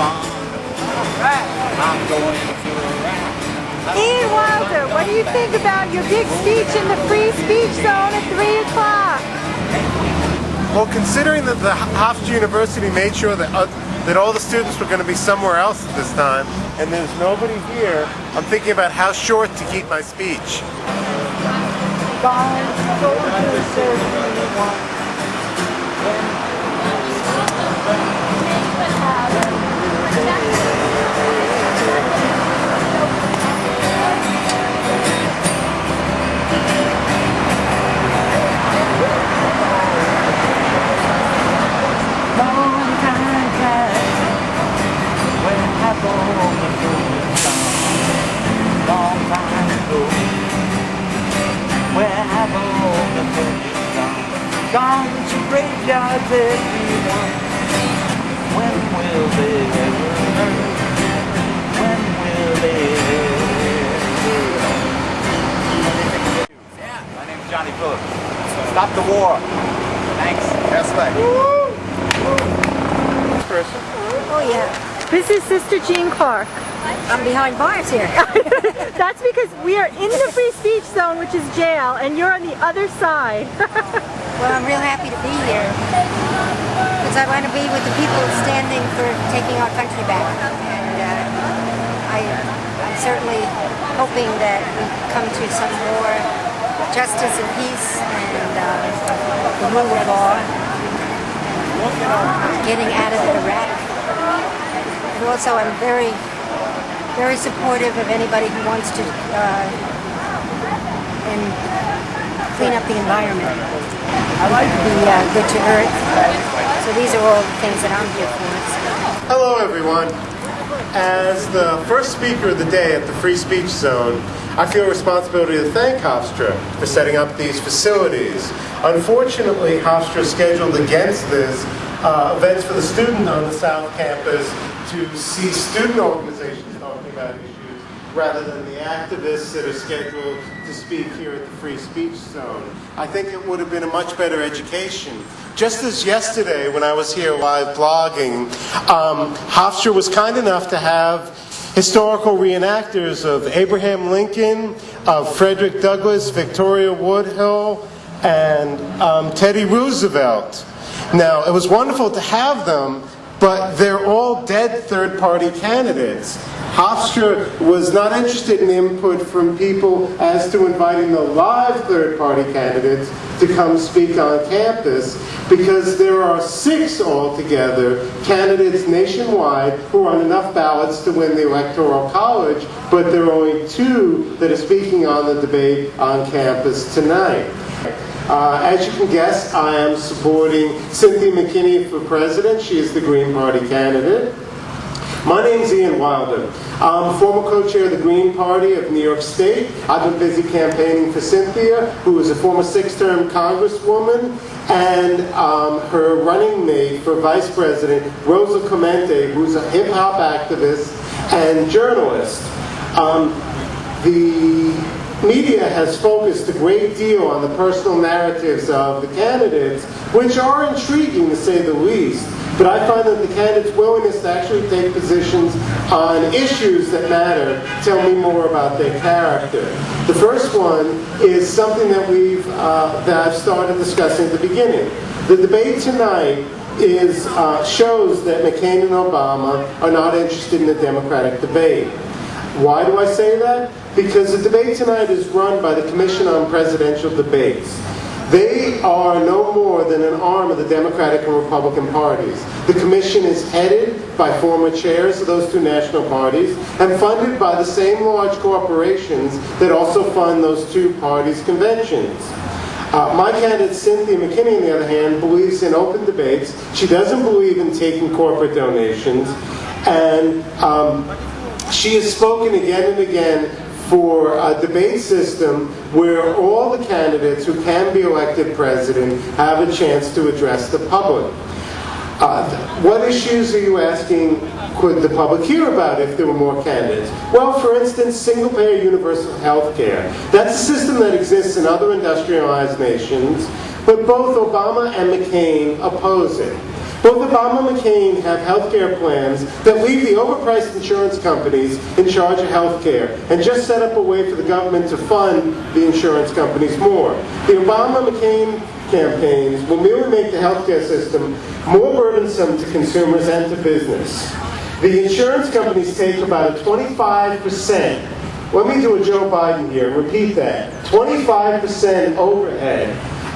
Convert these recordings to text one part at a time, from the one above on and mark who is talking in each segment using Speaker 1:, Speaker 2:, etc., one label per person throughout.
Speaker 1: farm. I'm going for a ride.
Speaker 2: Ian Wilder, what do you think about your big speech in the free speech zone at 3 o'clock?
Speaker 3: Well, considering that the Hofstra University made sure that all the students were going to be somewhere else at this time, and there's nobody here, I'm thinking about how short to keep my speech.
Speaker 1: Gone to graveyards, everyone. When will they ever learn? When will they ever learn? Yeah, my name's Johnny Phillips. Stop the war. Thanks. Yes, thanks.
Speaker 3: Person.
Speaker 2: Oh yeah. This is Sister Jean Clark.
Speaker 4: I'm behind bars here.
Speaker 2: That's because we are in the free speech zone, which is jail, and you're on the other side.
Speaker 4: Well, I'm real happy to be here because I want to be with the people standing for taking our country back. And I'm certainly hoping that we come to some more justice and peace and the rule of law, getting out of Iraq. And also, I'm very supportive of anybody who wants to clean up the environment, be good to Earth. So these are all the things that I'm here for.
Speaker 3: Hello, everyone. As the first speaker of the day at the Free Speech Zone, I feel a responsibility to thank Hofstra for setting up these facilities. Unfortunately, Hofstra scheduled against this events for the student on the South Campus to see student organizations talking about issues rather than the activists that are scheduled to speak here at the Free Speech Zone. I think it would have been a much better education. Just as yesterday when I was here live blogging, Hofstra was kind enough to have historical reenactors of Abraham Lincoln, of Frederick Douglass, Victoria Woodhull, and Teddy Roosevelt. Now, it was wonderful to have them, but they're all dead third-party candidates. Hofstra was not interested in input from people as to inviting the live third-party candidates to come speak on campus, because there are 6 altogether candidates nationwide who are on enough ballots to win the Electoral College, but there are only 2 that are speaking on the debate on campus tonight. As you can guess, I am supporting Cynthia McKinney for president. She is the Green Party candidate. My name is Ian Wilder. I'm former co-chair of the Green Party of New York State. I've been busy campaigning for Cynthia, who is a former 6-term congresswoman, and her running mate for vice president, Rosa Clemente, who's a hip-hop activist and journalist. The media has focused a great deal on the personal narratives of the candidates, which are intriguing to say the least. But I find that the candidates' willingness to actually take positions on issues that matter tell me more about their character. The first one is something that I've started discussing at the beginning. The debate tonight shows that McCain and Obama are not interested in the Democratic debate. Why do I say that? Because the debate tonight is run by the Commission on Presidential Debates. They are no more than an arm of the Democratic and Republican parties. The commission is headed by former chairs of those 2 national parties and funded by the same large corporations that also fund those 2 parties' conventions. My candidate, Cynthia McKinney, on the other hand, believes in open debates. She doesn't believe in taking corporate donations. And she has spoken again and again for a debate system where all the candidates who can be elected president have a chance to address the public. What issues are you asking could the public hear about if there were more candidates? Well, for instance, single-payer universal health care. That's a system that exists in other industrialized nations, but both Obama and McCain oppose it. Both Obama and McCain have health care plans that leave the overpriced insurance companies in charge of health care and just set up a way for the government to fund the insurance companies more. The Obama-McCain campaigns will merely make the healthcare system more burdensome to consumers and to business. The insurance companies take about a 25%. Let me do a Joe Biden here and repeat that. 25% overhead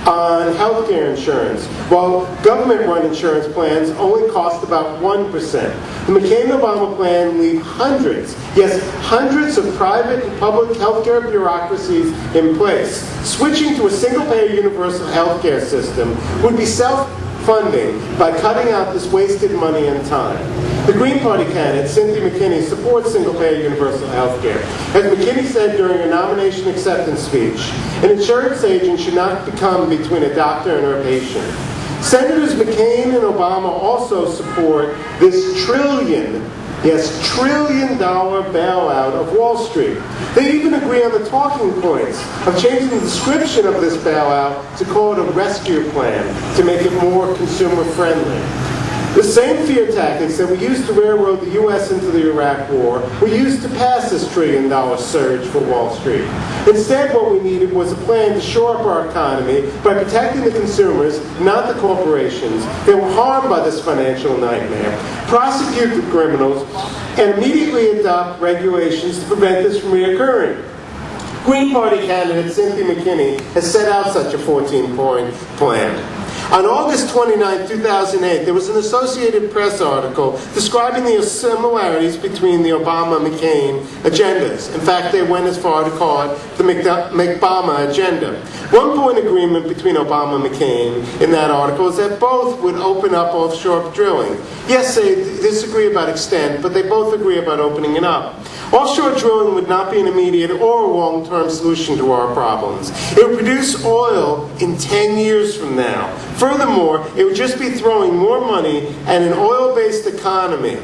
Speaker 3: on healthcare insurance, while government-run insurance plans only cost about 1%. The McCain-Obama plan leave hundreds, yes, hundreds of private and public healthcare bureaucracies in place. Switching to a single-payer universal healthcare system would be self-funding by cutting out this wasted money and time. The Green Party candidate, Cynthia McKinney, supports single-payer universal health care. As McKinney said during a nomination acceptance speech, an insurance agent should not become between a doctor and her patient. Senators McCain and Obama also support this trillion-dollar bailout of Wall Street. They even agree on the talking points of changing the description of this bailout to call it a rescue plan to make it more consumer-friendly. The same fear tactics that we used to railroad the U.S. into the Iraq War were used to pass this trillion-dollar surge for Wall Street. Instead, what we needed was a plan to shore up our economy by protecting the consumers, not the corporations, that were harmed by this financial nightmare, prosecute the criminals, and immediately adopt regulations to prevent this from reoccurring. Green Party candidate Cynthia McKinney has set out such a 14-point plan. On August 29, 2008, there was an Associated Press article describing the similarities between the Obama-McCain agendas. In fact, they went as far to call it the McBama agenda. One point agreement between Obama and McCain in that article is that both would open up offshore drilling. Yes, they disagree about extent, but they both agree about opening it up. Offshore drilling would not be an immediate or long-term solution to our problems. It would produce oil in 10 years from now. Furthermore, it would just be throwing more money at an oil-based economy.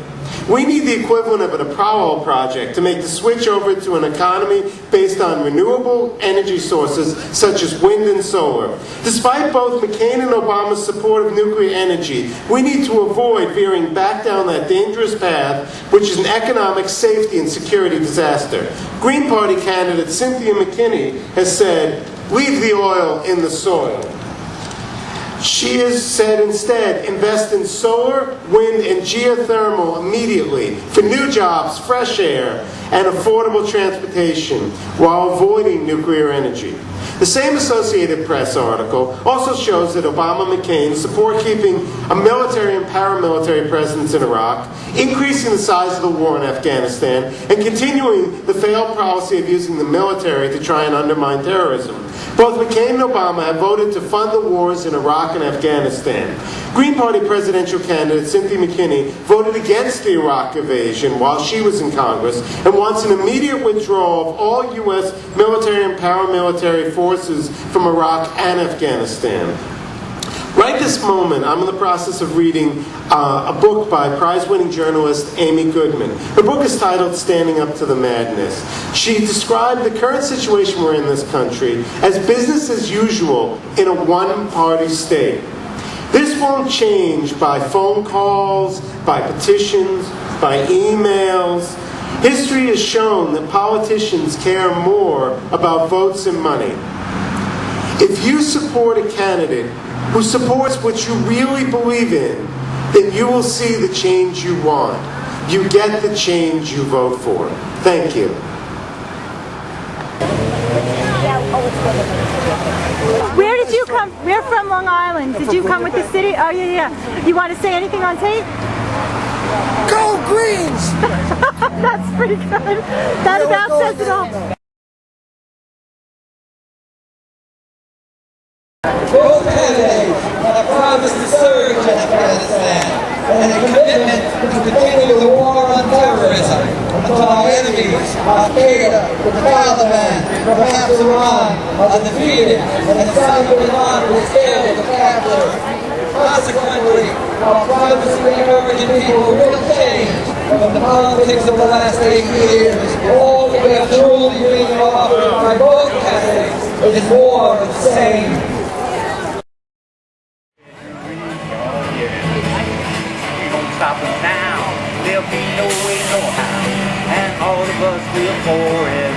Speaker 3: We need the equivalent of an Apollo project to make the switch over to an economy based on renewable energy sources such as wind and solar. Despite both McCain and Obama's support of nuclear energy, we need to avoid veering back down that dangerous path, which is an economic, safety, and security disaster. Green Party candidate Cynthia McKinney has said, "Leave the oil in the soil." She has said instead, invest in solar, wind, and geothermal immediately for new jobs, fresh air, and affordable transportation while avoiding nuclear energy. The same Associated Press article also shows that Obama and McCain support keeping a military and paramilitary presence in Iraq, increasing the size of the war in Afghanistan, and continuing the failed policy of using the military to try and undermine terrorism. Both McCain and Obama have voted to fund the wars in Iraq and Afghanistan. Green Party presidential candidate Cynthia McKinney voted against the Iraq invasion while she was in Congress and wants an immediate withdrawal of all U.S. military and paramilitary forces from Iraq and Afghanistan. Right this moment, I'm in the process of reading a book by prize-winning journalist Amy Goodman. Her book is titled Standing Up to the Madness. She described the current situation we're in this country as business as usual in a one-party state. This won't change by phone calls, by petitions, by emails. History has shown that politicians care more about votes and money. If you support a candidate who supports what you really believe in, then you will see the change you want. You get the change you vote for. Thank you.
Speaker 2: Where did you come? We're from Long Island. Did you come with the city? Oh, yeah. You want to say anything on tape?
Speaker 5: Go Greens!
Speaker 2: That's pretty good. That about says it all.
Speaker 5: Both candidates have promised to surge in Afghanistan and a commitment to continue the war on terrorism until our enemies, Al-Qaeda, the Taliban, perhaps Iran, are defeated and Osama bin Laden is killed or captured. Consequently, our promise to the American people will change from the politics of the last 8 years. All we have truly been offered by both candidates is more of the same.
Speaker 6: stop them now. There'll be no way, no how, and all of us will pour it